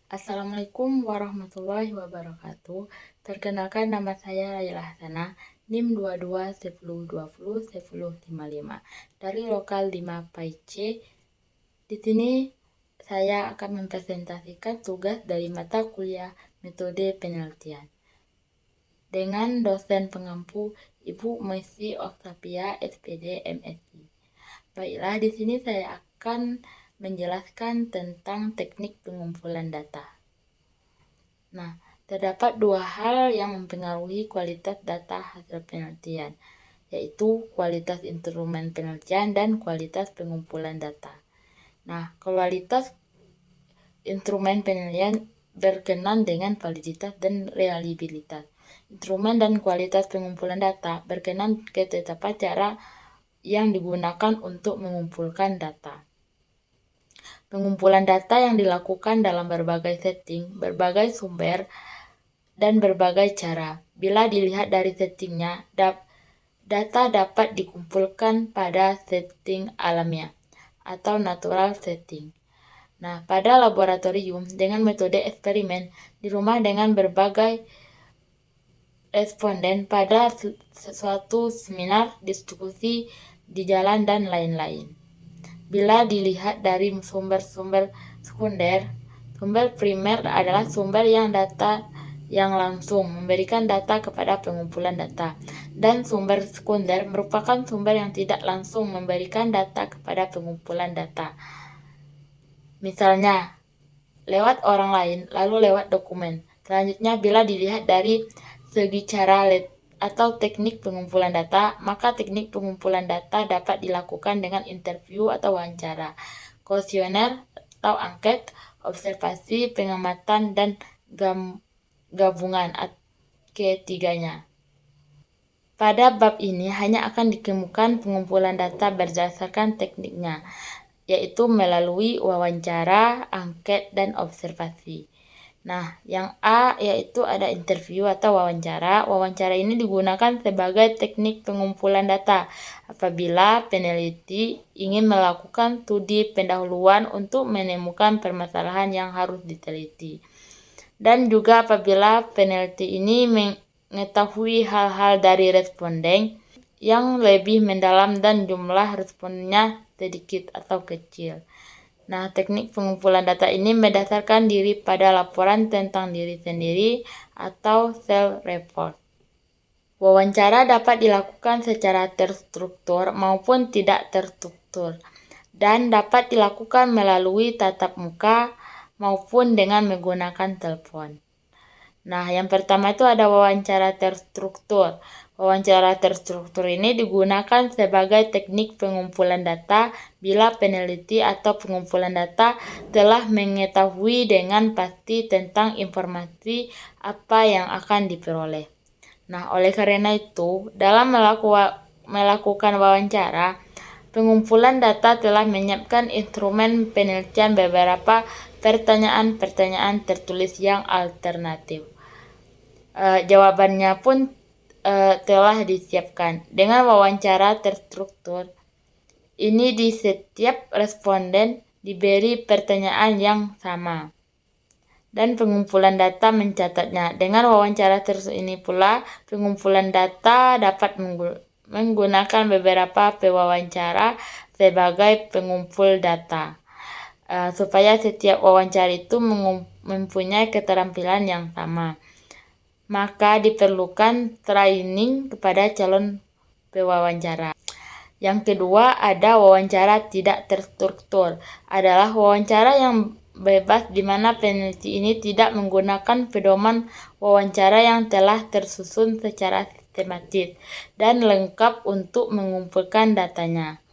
Assalamualaikum warahmatullahi wabarakatuh. Perkenalkan, nama saya Laila Hasana, NIM 2210201055 dari lokal 5 PAIC. Di sini saya akan mempresentasikan tugas dari mata kuliah metode penelitian dengan dosen pengampu Ibu Messi Octavia SPD MSI. Baiklah, di sini saya akan menjelaskan tentang teknik pengumpulan data. Nah, terdapat dua hal yang mempengaruhi kualitas data hasil penelitian, yaitu kualitas instrumen penelitian dan kualitas pengumpulan data. Nah, kualitas instrumen penelitian berkenan dengan validitas dan reliabilitas. Instrumen dan kualitas pengumpulan data berkenan ketetapan cara yang digunakan untuk mengumpulkan data. Pengumpulan data yang dilakukan dalam berbagai setting, berbagai sumber, dan berbagai cara. Bila dilihat dari settingnya, data dapat dikumpulkan pada setting alamiah atau natural setting. Nah, pada laboratorium dengan metode eksperimen, di rumah dengan berbagai responden, pada suatu seminar, diskusi di jalan, dan lain-lain. Bila dilihat dari sumber-sumber sekunder, sumber primer adalah sumber yang langsung memberikan data kepada pengumpulan data, dan sumber sekunder merupakan sumber yang tidak langsung memberikan data kepada pengumpulan data. Misalnya, lewat orang lain, lalu lewat dokumen. Selanjutnya, bila dilihat dari segi cara atau teknik pengumpulan data, maka teknik pengumpulan data dapat dilakukan dengan interview atau wawancara, kuesioner atau angket, observasi, pengamatan, dan gabungan ketiganya. Pada bab ini hanya akan dikemukakan pengumpulan data berdasarkan tekniknya, yaitu melalui wawancara, angket, dan observasi. Nah, yang A yaitu ada interview atau wawancara. Wawancara ini digunakan sebagai teknik pengumpulan data apabila peneliti ingin melakukan studi pendahuluan untuk menemukan permasalahan yang harus diteliti. Dan juga apabila peneliti ini mengetahui hal-hal dari responden yang lebih mendalam dan jumlah responnya sedikit atau kecil. Nah, teknik pengumpulan data ini berdasarkan diri pada laporan tentang diri sendiri atau self-report. Wawancara dapat dilakukan secara terstruktur maupun tidak terstruktur, dan dapat dilakukan melalui tatap muka maupun dengan menggunakan telepon. Nah, yang pertama itu ada wawancara terstruktur. Wawancara terstruktur ini digunakan sebagai teknik pengumpulan data bila peneliti atau pengumpulan data telah mengetahui dengan pasti tentang informasi apa yang akan diperoleh. Nah, oleh karena itu, dalam melakukan wawancara, pengumpulan data telah menyiapkan instrumen penelitian beberapa pertanyaan-pertanyaan tertulis yang alternatif. Jawabannya pun telah disiapkan. Dengan wawancara terstruktur, ini di setiap responden diberi pertanyaan yang sama, dan pengumpulan data mencatatnya. Dengan wawancara terstruktur ini pula, pengumpulan data dapat menggunakan beberapa pewawancara sebagai pengumpul data, supaya setiap wawancara itu mempunyai keterampilan yang sama. Maka diperlukan training kepada calon pewawancara. Yang kedua, ada wawancara tidak terstruktur. Adalah wawancara yang bebas di mana peneliti ini tidak menggunakan pedoman wawancara yang telah tersusun secara sistematis dan lengkap untuk mengumpulkan datanya.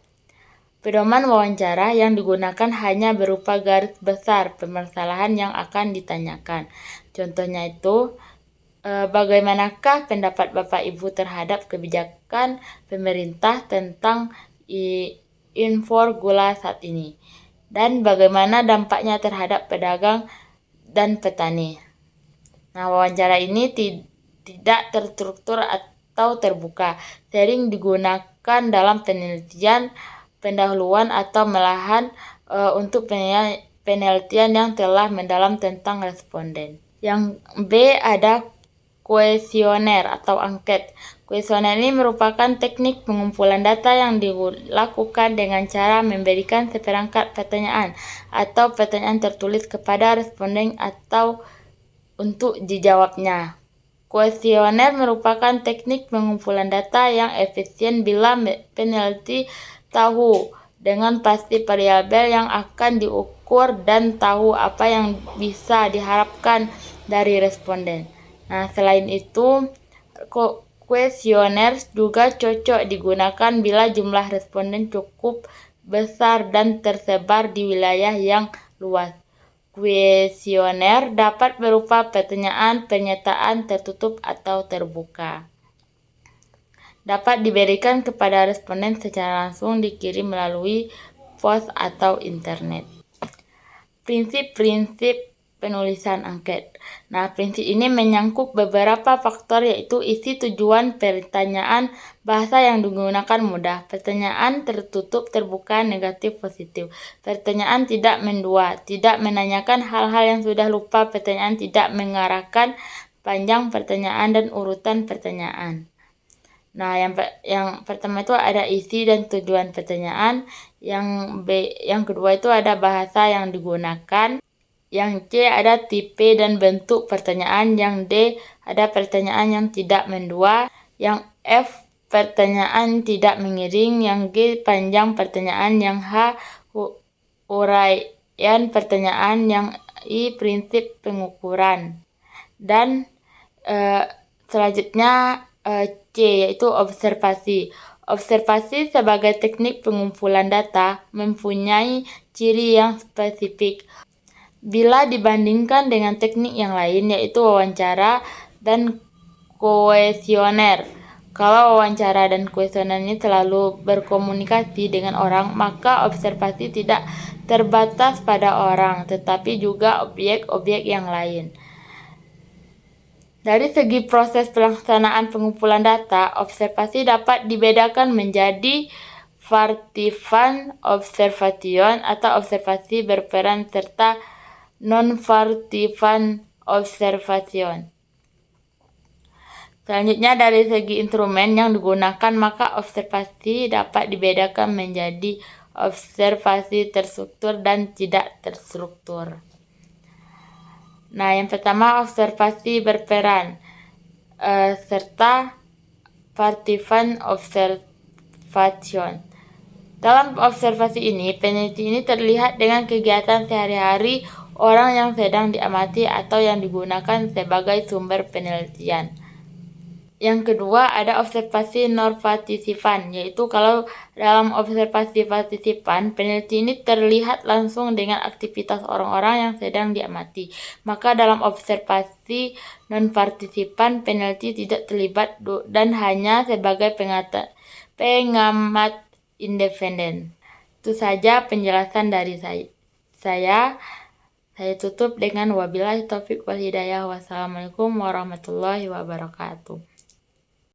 Pedoman wawancara yang digunakan hanya berupa garis besar permasalahan yang akan ditanyakan. Contohnya itu, bagaimanakah pendapat Bapak Ibu terhadap kebijakan pemerintah tentang impor gula saat ini? Dan bagaimana dampaknya terhadap pedagang dan petani? Nah, wawancara ini tidak terstruktur atau terbuka, sering digunakan dalam penelitian pendahuluan atau malahan untuk penelitian penelitian yang telah mendalam tentang responden. Yang B ada kuesioner atau angket. Kuesioner ini merupakan teknik pengumpulan data yang dilakukan dengan cara memberikan seperangkat pertanyaan atau pertanyaan tertulis kepada responden atau untuk dijawabnya. Kuesioner merupakan teknik pengumpulan data yang efisien bila peneliti tahu dengan pasti variabel yang akan diukur dan tahu apa yang bisa diharapkan dari responden. Nah, selain itu, kuesioner juga cocok digunakan bila jumlah responden cukup besar dan tersebar di wilayah yang luas. Kuesioner dapat berupa pertanyaan, pernyataan tertutup atau terbuka. Dapat diberikan kepada responden secara langsung, dikirim melalui pos atau internet. Prinsip-prinsip penulisan angket. Nah, prinsip ini menyangkut beberapa faktor, yaitu isi, tujuan pertanyaan, bahasa yang digunakan mudah, pertanyaan tertutup, terbuka, negatif, positif, pertanyaan tidak mendua, tidak menanyakan hal-hal yang sudah lupa, pertanyaan tidak mengarahkan, panjang pertanyaan, dan urutan pertanyaan. Nah, yang pertama itu ada isi dan tujuan pertanyaan. Yang kedua itu ada bahasa yang digunakan. Yang C ada tipe dan bentuk pertanyaan. Yang D ada pertanyaan yang tidak mendua. Yang F pertanyaan tidak mengiring. Yang G panjang pertanyaan. Yang H uraian pertanyaan. Yang I prinsip pengukuran. Dan selanjutnya C yaitu observasi. Observasi sebagai teknik pengumpulan data mempunyai ciri yang spesifik bila dibandingkan dengan teknik yang lain, yaitu wawancara dan kuesioner. Kalau wawancara dan kuesioner ini selalu berkomunikasi dengan orang, maka observasi tidak terbatas pada orang, tetapi juga objek-objek yang lain. Dari segi proses pelaksanaan pengumpulan data, observasi dapat dibedakan menjadi Vartifan observation atau observasi berperan serta non-Vartifan observation. Selanjutnya, dari segi instrumen yang digunakan, maka observasi dapat dibedakan menjadi observasi terstruktur dan tidak terstruktur. Nah, yang pertama observasi berperan serta Vartifan observation. Dalam observasi ini, peneliti ini terlihat dengan kegiatan sehari-hari orang yang sedang diamati atau yang digunakan sebagai sumber penelitian. Yang kedua ada observasi non-partisipan, yaitu kalau dalam observasi partisipan, peneliti ini terlihat langsung dengan aktivitas orang-orang yang sedang diamati. Maka dalam observasi non-partisipan, peneliti tidak terlibat dan hanya sebagai pengamat independen. Itu saja penjelasan dari saya. Saya tutup dengan wabillahi taufiq wal hidayah. Wassalamualaikum warahmatullahi wabarakatuh.